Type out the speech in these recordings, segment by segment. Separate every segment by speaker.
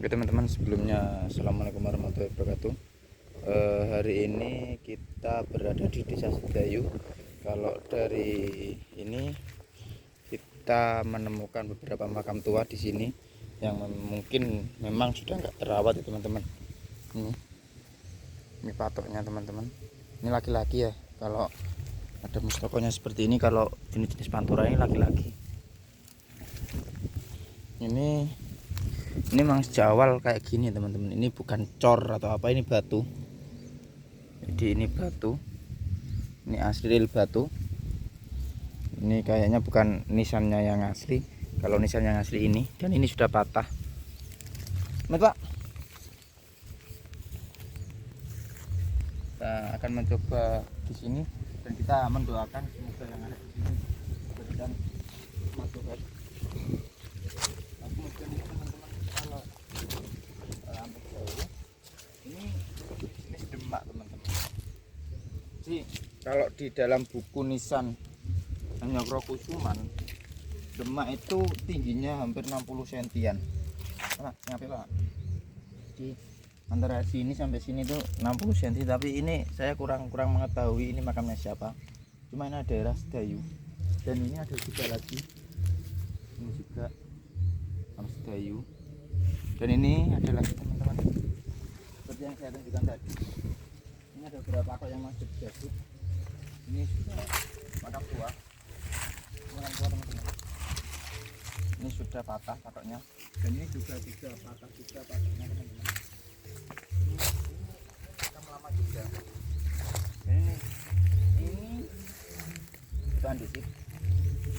Speaker 1: Oke teman-teman, sebelumnya assalamualaikum warahmatullahi wabarakatuh. Hari ini kita berada di Desa Sedayu. Kalau dari ini kita menemukan beberapa makam tua di sini yang mungkin memang sudah nggak terawat ya teman-teman. Ini patoknya teman-teman. Ini laki-laki ya. Kalau ada mustokonya seperti ini, kalau jenis-jenis pantura ini laki-laki. Ini memang sejawal kayak gini teman-teman. Ini bukan cor atau apa, ini batu. Jadi ini batu. Ini asli real batu. Ini kayaknya bukan nisannya yang asli. Kalau nisan yang asli ini, dan ini sudah patah. Pak. Kita akan mencoba di sini dan kita mendoakan semoga yang ada di sini diberikan kemajuan. Kemudian ini teman-teman, kalau hampir jauh ini demak teman-teman. Jadi kalau di dalam buku nisan Nyokro Kusuman, demak itu tingginya hampir 60 sentian. Pak, nyampe Pak. Jadi antara sini sampai sini tuh 60 cm, tapi ini saya kurang mengetahui ini makamnya siapa. Cuma ini daerah Sedayu. Dan ini ada juga lagi. Ini juga Sedayu. Dan ini ada lagi teman-teman. Seperti yang saya tunjukkan tadi. Ini ada beberapa pakok yang masih berjabut. Ini sudah makam tua. Makam tua teman-teman. Ini sudah patah pakoknya. Dan ini juga patah juga pakoknya teman-teman. Ini makam lama juga. Ini batu andesit,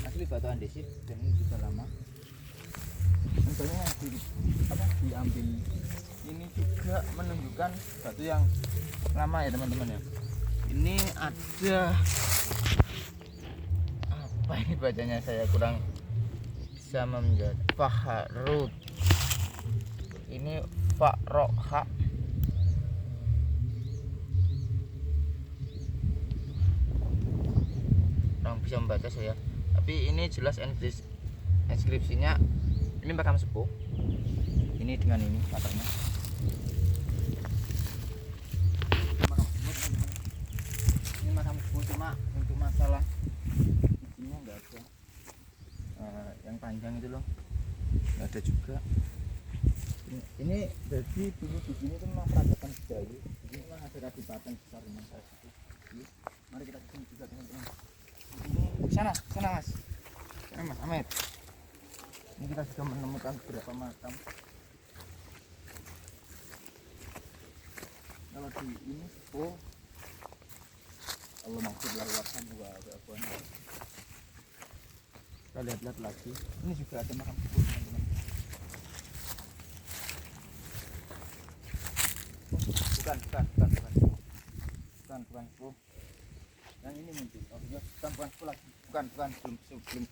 Speaker 1: asli batu andesit, dan ini juga lama. Contohnya yang diambil ini juga menunjukkan batu yang lama ya teman-teman ya. Ini ada apa ini bacanya, saya kurang bisa membaca. Fahrut. Ini Fakroha. Kurang bisa membaca saya. Tapi ini jelas inskripsinya. Ini makam sepuh. Ini dengan ini patoknya. Ini makam sepuh, cuma untuk masalah izinnya nggak ada. Yang panjang itu loh, nggak ada juga. Ini jadi dulu di sini tuh memang peradaban Sedayu. Ini memang ada kadipaten besar memang saat itu. Mari kita kesini juga teman-teman. Ini sana mas. Sana mas Ahmed. Ini kita sudah menemukan beberapa makam. Kalau di ini Allah maksudlah warham wa abuan. Kita lihat lagi. Ini juga ada makam sepuh teman-teman. Bukan sepuh. Yang ini mungkin. Oh iya, bukan sepuh lagi. Bukan belum sepuh.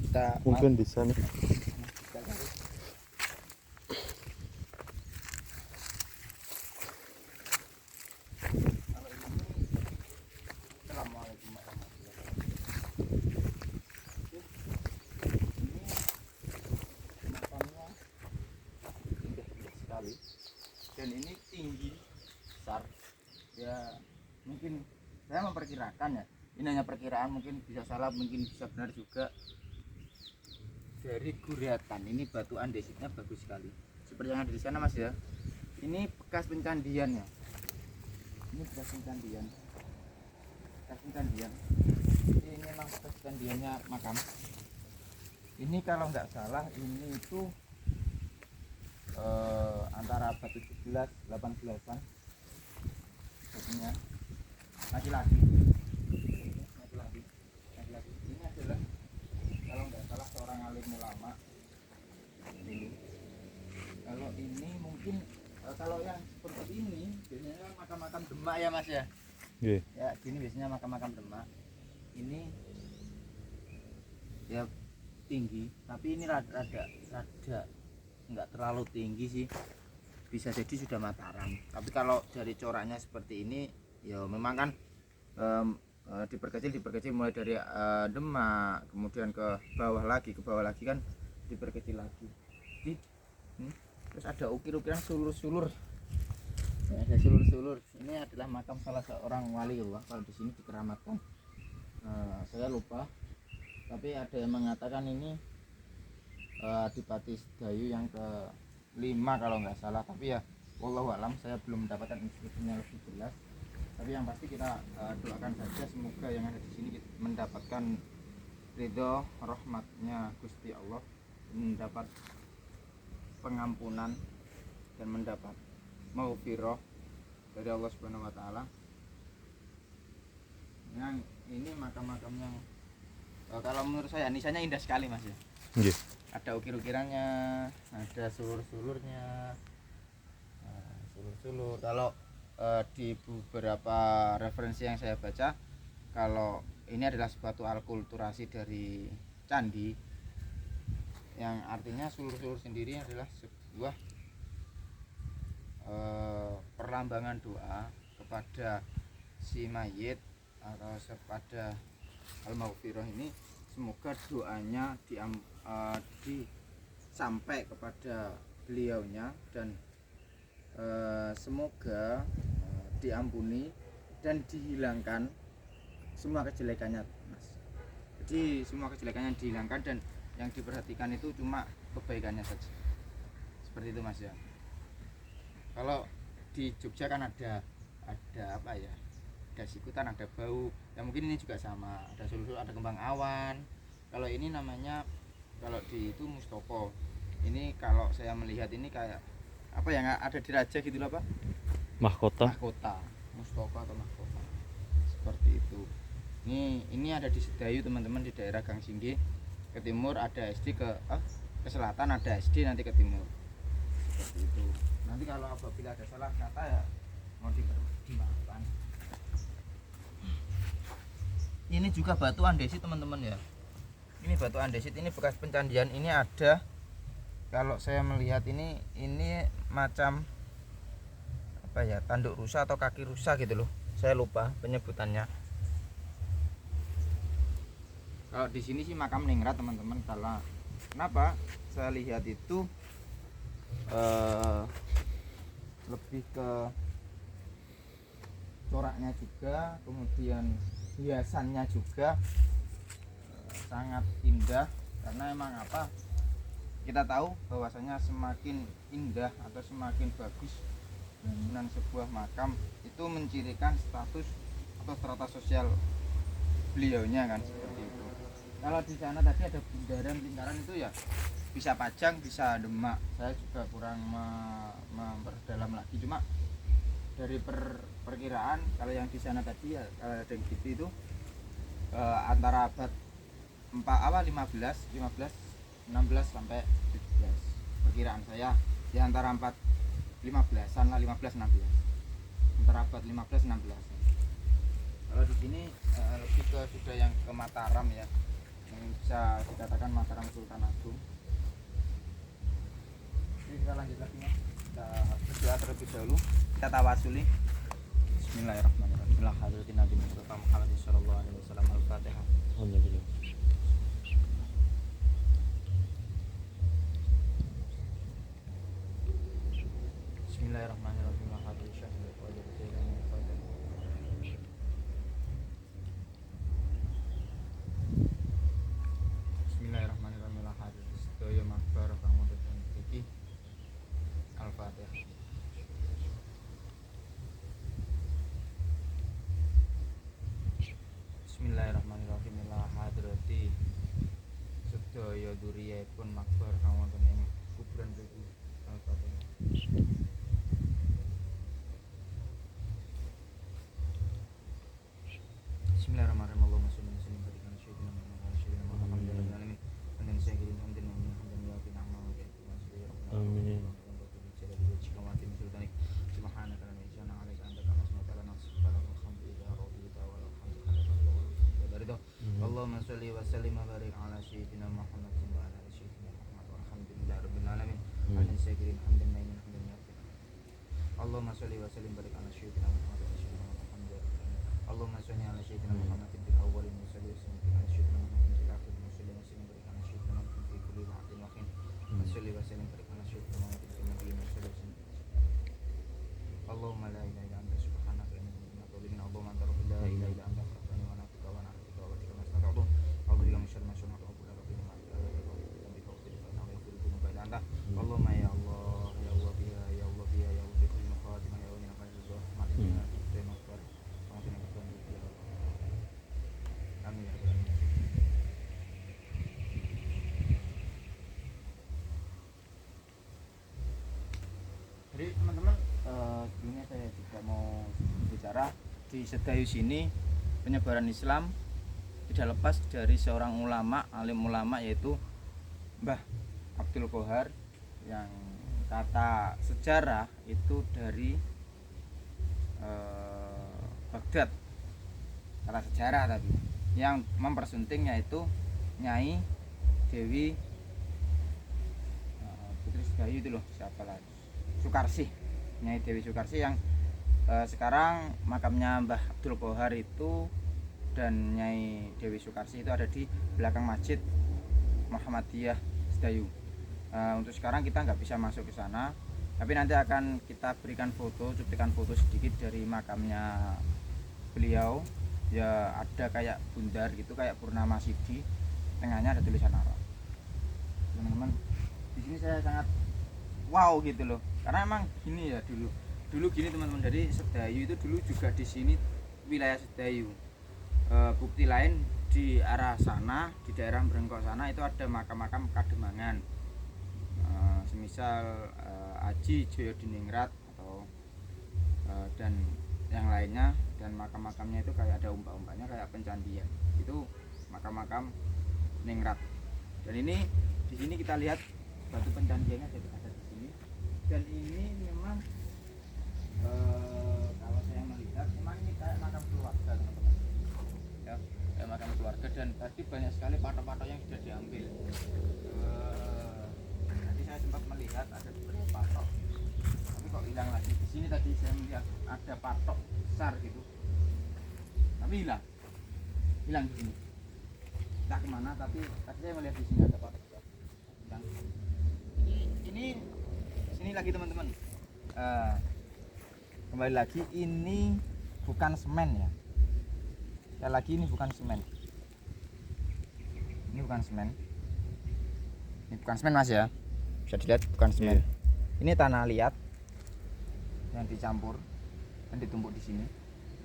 Speaker 1: Kita
Speaker 2: mungkin di sana.
Speaker 1: Assalamualaikum warahmatullahi wabarakatuh. Ini makamnya indah sekali. Dan ini tinggi besar. Ya mungkin saya memperkirakan ya. Ini hanya perkiraan, mungkin bisa salah, mungkin bisa benar juga. Dari guratan ini batu andesitnya bagus sekali. Seperti yang ada di sana mas ya. Ini bekas pencandiannya. Ini bekas pencandian. Ini memang bekas pencandiannya makam. Ini kalau nggak salah ini itu antara abad 17 18-an. Batunya laki-laki. Ini adalah kalau nggak salah seorang alim ulama dulu. Kalau ini mungkin kalau yang seperti ini biasanya makam-makam demak ya mas ya.
Speaker 2: Yeah.
Speaker 1: Ya gini biasanya makam-makam demak. Ini ya tinggi, tapi ini rada nggak terlalu tinggi sih. Bisa jadi sudah Mataram. Tapi kalau dari coraknya seperti ini ya memang kan diperkecil mulai dari Demak, kemudian ke bawah lagi kan diperkecil lagi. Jadi Terus ada ukir-ukiran sulur-sulur. Ya, ada sulur-sulur. Ini adalah makam salah seorang wali Allah. Kalau di sini dikeramatkan. Saya lupa. Tapi ada yang mengatakan ini Adipati Sedayu yang ke-5 kalau nggak salah. Tapi ya wallahu alam, saya belum mendapatkan instruksinya lebih jelas. Tapi yang pasti kita doakan saja semoga yang ada di sini mendapatkan ridho rahmatnya Gusti Allah, mendapat pengampunan dan mendapat maghfirah dari Allah Subhanahu wa taala. Yang ini makam-makam yang kalau menurut saya nisannya indah sekali Mas ya.
Speaker 2: Nggih.
Speaker 1: Ada ukir-ukirannya, ada sulur-sulurnya. Sulur-sulur. Kalau di beberapa referensi yang saya baca, kalau ini adalah suatu alkulturasi dari candi, yang artinya sulur-sulur sendiri adalah sebuah perlambangan doa kepada si mayit atau kepada al-maghfirah ini, semoga doanya sampai kepada beliaunya dan semoga diampuni dan dihilangkan semua kejelekannya Mas. Jadi semua kejelekannya dihilangkan dan yang diperhatikan itu cuma kebaikannya saja. Seperti itu Mas ya. Kalau di Jogja kan ada apa ya? Ada sikutan, ada bau. Ya mungkin ini juga sama. Ada sulur, ada kembang awan. Kalau ini namanya, kalau di itu Mustopo. Ini kalau saya melihat ini kayak apa yang ada di raja gitu loh Pak?
Speaker 2: Mahkota.
Speaker 1: Mustopo atau mahkota. Seperti itu. Ini ada di Sedayu teman-teman, di daerah Gang Singgi. Ke timur ada SD, ke selatan ada SD, nanti ke timur. Seperti itu. Nanti kalau apabila ada salah kata ya mau dimaafkan. Ini juga batu andesit teman-teman ya. Ini batu andesit, ini bekas pencandian. Ini ada, kalau saya melihat ini macam apa ya, tanduk rusa atau kaki rusa gitu loh. Saya lupa penyebutannya. Kalau di sini sih makam ningrat teman-teman. Kalau kenapa saya lihat itu lebih ke coraknya juga, kemudian hiasannya juga sangat indah. Karena emang apa, kita tahu bahwasanya semakin indah atau semakin bagus bangunan sebuah makam itu mencirikan status atau strata sosial beliaunya kan, seperti itu. Kalau di sana tadi ada bundaran lingkaran itu ya bisa Pajang, bisa Demak. Saya juga kurang memperdalam lagi, cuma dari perkiraan kalau yang di sana tadi ya ada yang gitu itu antara abad 15, 16 sampai 17. Perkiraan saya di antara 15-an lah, 15 16. Antara abad 15 16. Kalau di sini lebih ke sudah yang ke Mataram ya. Yang bisa dikatakan Mataram Sultan Agung. Jadi kita lanjut lagi ya. Kita berdoa terlebih dahulu. Kita tawasuli. Bismillahirrahmanirrahim. Ila hadratin Nabi Mustafa Muhammad sallallahu alaihi wasallam. Al-Fatihah. Bismillahirrahmanirrahim. La hadratin syahri wa jalla min fadl. Bismillahirrahmanirrahim. La hadratin sedaya makbar kang wonten iki. Al-Fatihah. Bismillahirrahmanirrahim. La hadrati sedaya duriyahipun makbar kang wonten ing kuburan mriki. Al-Fatihah. Bismillahirrahmanirrahim. Allahumma shalli wa sallim ala sayyidina Muhammad wa ala alihi wa sahbihi hamdan ya bina'ma wa bihamdihi.
Speaker 2: Amin.
Speaker 1: Subhanaka la ilaha illa anta subhanaka la nasbala wa hamdika rabbika wa alhamdulillah. Allahumma shalli wa sallim wa barik ala sayyidina Muhammad wa ala ali sayyidina Muhammad walhamdulillahi rabbil alamin. Hamdan sayyidina hamdan mainin hamdan ya. Allahumma shalli wa sallim wa barik ala sayyidina Muhammad wa ala sayyidina Muhammad. Allahumma shalli ala sayyidina Muhammad fil awwalin wa salli wa sallim ala sayyidina Muhammad fil akhirin wa salli wa sallim wa barik ala sayyidina Muhammad fi kulli waqtin wa hin. Wa salli wa sallim wa barik ala sayyidina Allahumma la ilaha illa anta subhanaka inni kuntu minadh dhalimin. Allahumma anta rabbi la ilaha illa anta khalaqtani wa ana abduka wa ana abduka wa bika nasta'inu. A'udzu bika min syarri ma sana'tu wa la rabbi ma anta bika uqsidu fa innahu yaghfiru dhunuba illa anta. Allahumma ya Allah ya Allah biha ya Allah biha ya Allah biha min khatimah ya Allah khairul rahmatina wa maghfirah. Amin ya rabbal alamin. Jadi teman-teman, sebelumnya saya juga mau bicara di Sedayu sini penyebaran Islam tidak lepas dari seorang ulama, alim ulama, yaitu Mbah Abdul Qohar, yang kata sejarah itu dari Baghdad, kata sejarah, tapi yang mempersuntingnya itu Nyai Dewi Putri Sedayu itu loh, siapa lagi, Sukarsih, Nyai Dewi Sukarsih, yang sekarang makamnya Mbah Abdul Qohar itu dan Nyai Dewi Sukarsih itu ada di belakang Masjid Muhammadiyah Sedayu. Untuk sekarang kita nggak bisa masuk ke sana, tapi nanti akan kita berikan foto, cuplikan foto sedikit dari makamnya beliau. Ya ada kayak bundar gitu, kayak Purnama Sidi, tengahnya ada tulisan Arab. Teman-teman, di sini saya sangat wow gitu loh, karena emang gini ya, dulu gini teman-teman. Jadi Sedayu itu dulu juga di sini wilayah Sedayu. Bukti lain di arah sana, di daerah Brengkok sana itu ada makam-makam Kademangan, semisal Aji Joyodiningrat atau dan yang lainnya, dan makam-makamnya itu kayak ada umpah-umpahnya kayak pencandian, itu makam-makam Ningrat. Dan ini di sini kita lihat batu pencandiannya ada di sini, dan ini memang kalau saya melihat memang ini kayak makam keluarga teman-teman ya, kayak makam keluarga. Dan tadi banyak sekali patok-patok yang sudah diambil. Tadi saya sempat melihat ada beberapa patok, tapi kok hilang lagi. Di sini tadi saya melihat ada patok besar gitu, tapi hilang di sini. Entah kemana, tapi tadi saya melihat di sini ada patok besar hilang. Ini sini lagi teman-teman. Kembali lagi, ini bukan semen ya. Sekali lagi, ini bukan semen. Ini bukan semen. Ini bukan semen mas ya. Bisa dilihat bukan semen. Ini tanah liat yang dicampur dan ditumpuk di sini.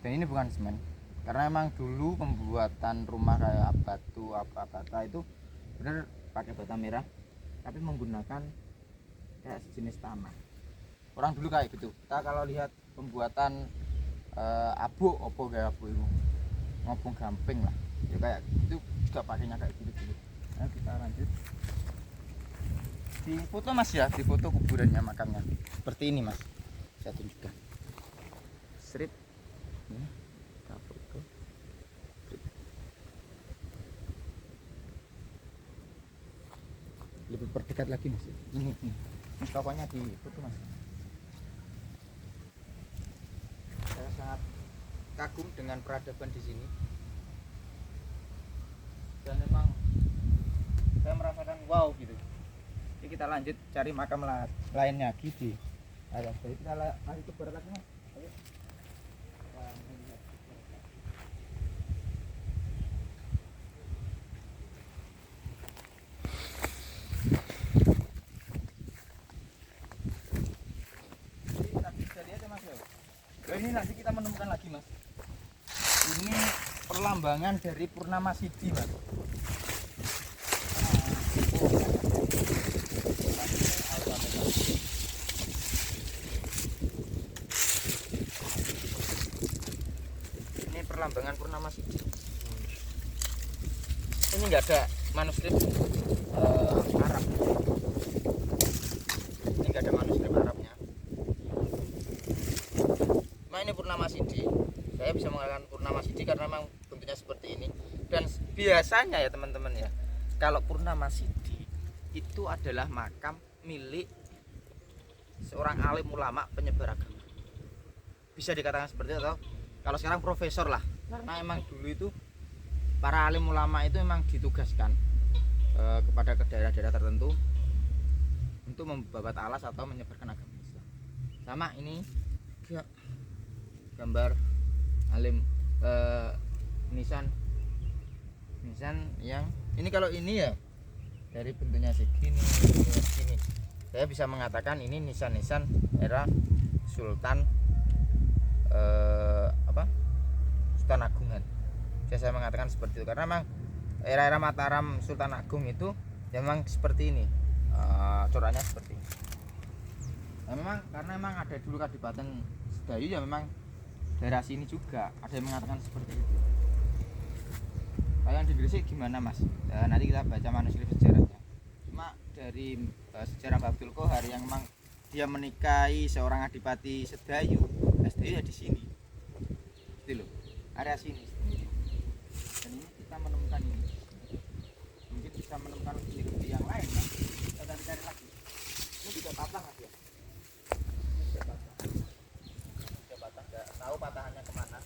Speaker 1: Dan ini bukan semen. Karena emang dulu pembuatan rumah kayak batu apa bata itu benar pakai bata merah, tapi menggunakan kayak sejenis tanah. Orang dulu kayak gitu. Kita kalau lihat pembuatan abu opo kayak abu itu ngobong gamping lah ya, kayak itu juga pakainya kayak gitu. Nah, kita lanjut di foto mas ya, di foto kuburannya, makamnya seperti ini mas, saya tunjukkan. Strip ini kita foto. Lebih perdekat lagi mas, ini Mustafanya di foto mas. Saya sangat kagum dengan peradaban di sini, dan memang saya merasakan wow gitu. Jadi kita lanjut cari makam lainnya lagi di atas. Jadi kita lanjut ke barat lagi mas. Ayo. Jadi kita bisa lihat ya mas ya. Nah, ini nanti kita menemukan lagi mas. Ini perlambangan dari Purnama Sidi mas. Ini perlambangan Purnama Sidi. Ini enggak ada manuskrip Arab. Ini enggak ada manuskrip Arabnya. Ini Purnama Sidi. Saya bisa mengatakan Purnama Sidi karena memang bentuknya seperti ini. Dan biasanya ya teman-teman ya, kalau Purnama Sidi itu adalah makam milik seorang alim ulama penyebar agama. Bisa dikatakan seperti itu, atau kalau sekarang profesor lah. Karena emang dulu itu para alim ulama itu memang ditugaskan kepada daerah-daerah tertentu untuk membabat alas atau menyebarkan agama Islam. Sama ini juga gambar alim nisan yang ini. Kalau ini ya dari bentuknya segini. Saya bisa mengatakan ini nisan era Sultan Sultan Agungan. Saya mengatakan seperti itu karena memang era Mataram Sultan Agung itu ya memang seperti ini, coraknya seperti ini. Nah, memang karena memang ada dulu Kadipaten Sedayu ya memang daerah sini juga ada yang mengatakan seperti itu. Kalau yang di Gresik gimana Mas? Nanti kita baca manuskrip sejarahnya. Cuma dari sejarah Babtul Kohar yang memang dia menikahi seorang adipati Sedayu ya di sini. Itu loh, area sini. Dan ini kita menemukan ini. Mungkin bisa menemukan bukti yang lain, Mas. Kita cari lagi. Ini juga patah Mas ya. Ini juga patah. Nggak tahu patahannya kemana.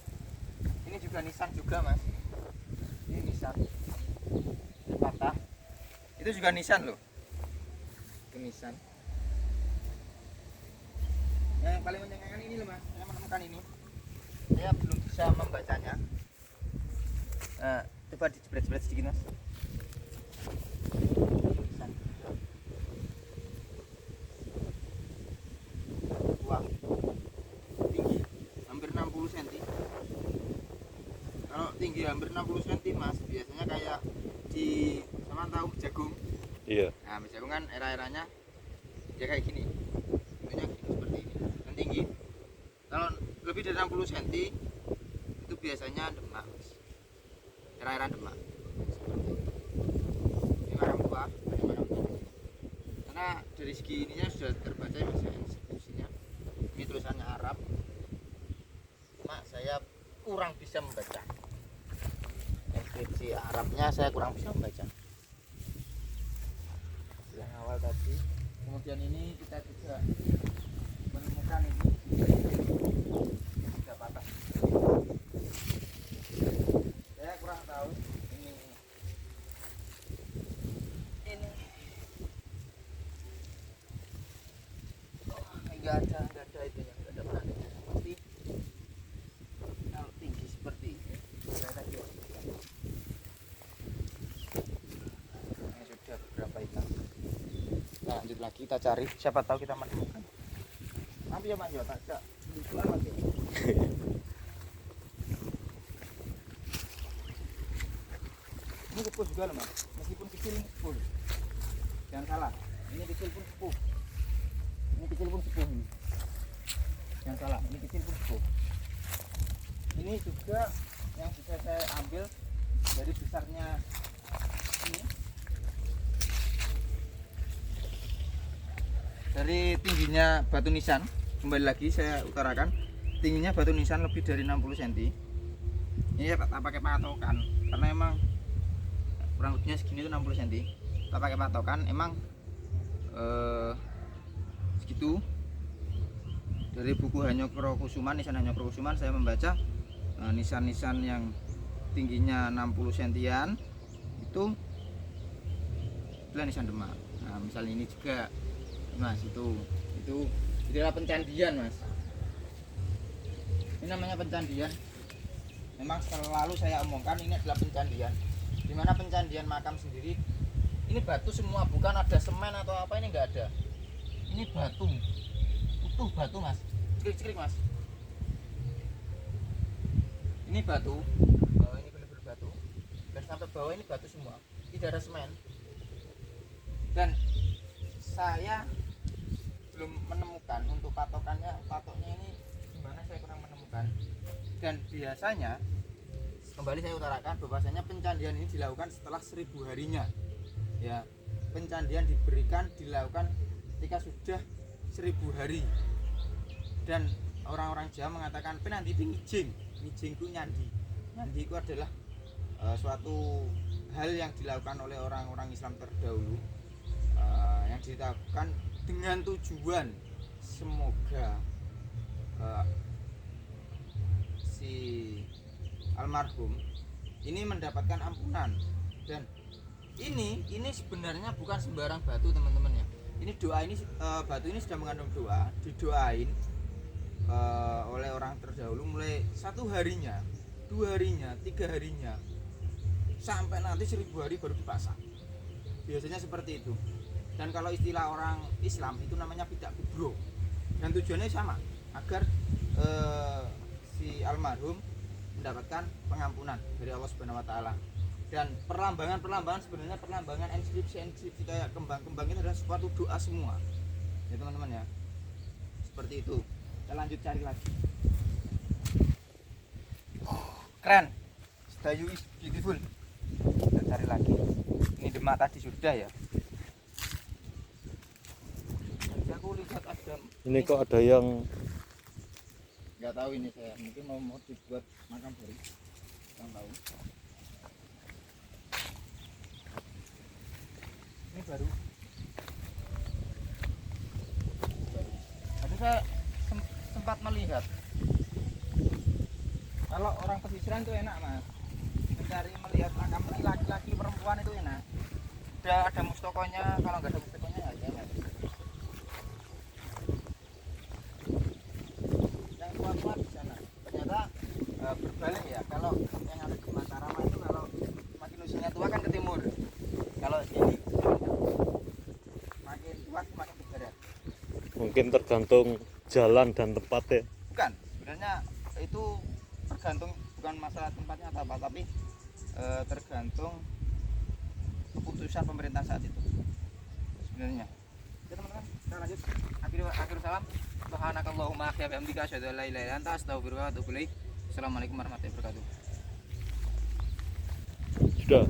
Speaker 1: Ini juga nisan juga Mas. Ini nisan. Ini patah. Itu juga nisan loh. Itu nisan. Yang paling menyayangkan ini loh Mas. Saya menemukan ini. Saya belum bisa membacanya. Coba dijebret-jebret sedikit Mas. Wah, tinggi hampir 60 cm. Kalau tinggi hampir 60 cm Mas, biasanya kayak di sama tahu jagung.
Speaker 2: Iya.
Speaker 1: Nah, jagung kan era-eranya ya kayak gini. Bentuknya gini, seperti ini. Dan tinggi. Kalau lebih dari 60 cm itu biasanya Demak. Era-era Demak. Ini makam tua, karena dari segi ininya sudah terbaca ya Mas, institusinya. Ini tulisannya Arab. Cuma saya kurang bisa membaca. Inskripsi Arabnya saya kurang bisa membaca. Yang awal tadi. Kemudian ini kita juga menemukan ini sudah patah. Saya kurang tahu ini nggak ada itunya, nggak ada benangnya. Tapi kalau tinggi seperti ini saya tadi ini sudah beberapa ikan. Kita lanjut lagi, kita cari, siapa tahu kita menemukan. Tapi ya Mas, ya tak lucu amat ya. Ini sepuh juga loh Mas, meskipun kecil ini sepuh. Jangan salah, ini kecil pun sepuh. Ini kecil pun sepuh ini. Jangan salah, ini kecil pun sepuh. Ini juga yang bisa saya ambil dari besarnya ini. Dari tingginya batu nisan, kembali lagi saya utarakan, tingginya batu nisan lebih dari 60 cm. Ini tak pakai patokan karena emang kurang lebihnya segini itu 60 cm. Tak pakai patokan, emang segitu. Dari buku Hanyokro Kusuman, nisan Hanyokro Kusuman, saya membaca nisan-nisan yang tingginya 60 cm itu adalah nisan Demak. Nah, misalnya ini juga Mas, itu adalah pencandian Mas. Ini namanya pencandian. Memang selalu saya omongkan ini adalah pencandian. Dimana pencandian makam sendiri ini batu semua, bukan ada semen atau apa, ini enggak ada. Ini batu, utuh batu Mas. Cekrik Mas. Ini batu, ini benar-benar batu. Dan sampai bawah ini batu semua, tidak ada semen. Dan saya belum menemukan untuk patoknya ini gimana, saya kurang menemukan. Dan biasanya kembali saya utarakan bahwasanya pencandian ini dilakukan setelah 1000 harinya ya. Pencandian dilakukan ketika sudah 1000 hari. Dan orang-orang Jawa mengatakan penandi ngijing ku nyandi itu adalah suatu hal yang dilakukan oleh orang-orang Islam terdahulu, yang dilakukan dengan tujuan semoga si almarhum ini mendapatkan ampunan. Dan ini sebenarnya bukan sembarang batu teman-teman ya. Ini doa, ini batu ini sudah mengandung doa, didoain oleh orang terdahulu mulai 1 harinya, 2 harinya, 3 harinya, sampai nanti 1000 hari baru dipasang. Biasanya seperti itu. Dan kalau istilah orang Islam itu namanya bidak kubro. Dan tujuannya sama, agar si almarhum mendapatkan pengampunan dari Allah Subhanahu wa taala. Dan perlambangan sebenarnya perlambangan inskripsi kayak kembang-kembang itu adalah suatu doa semua. Ya teman-teman ya. Seperti itu. Kita lanjut cari lagi. Keren. Sedayu is beautiful. Kita cari lagi. Ini Demak tadi sudah ya. Jadi aku lihat ada.
Speaker 2: Ini kok ada yang
Speaker 1: Nggak tahu ini saya. Mungkin mau dibuat makam baru. Nggak tahu. Ini baru. Tadi saya sempat melihat. Kalau orang pesisiran itu enak mas. Mencari melihat makam laki-laki perempuan itu enak. Ada mustokonya, kalau nggak ada mustokonya ya jangan. Yang tua-tua di sana ternyata berbalik ya. Kalau yang ada di Mataram itu kalau makin usianya tua kan ke timur. Kalau sini makin tua makin ke barat.
Speaker 2: mungkin tergantung jalan dan tempat ya.
Speaker 1: Bukan, sebenarnya itu tergantung, bukan masalah tempatnya atau apa, tapi tergantung keputusan pemerintah saat itu sebenarnya. Oke teman-teman, kita lanjut. Akhir salam. Subhanakallahumma wa bihamdika asyhadu an la ilaha illa anta astaghfiruka wa atubu ilaik. Assalamualaikum warahmatullahi wabarakatuh.
Speaker 2: Sudah.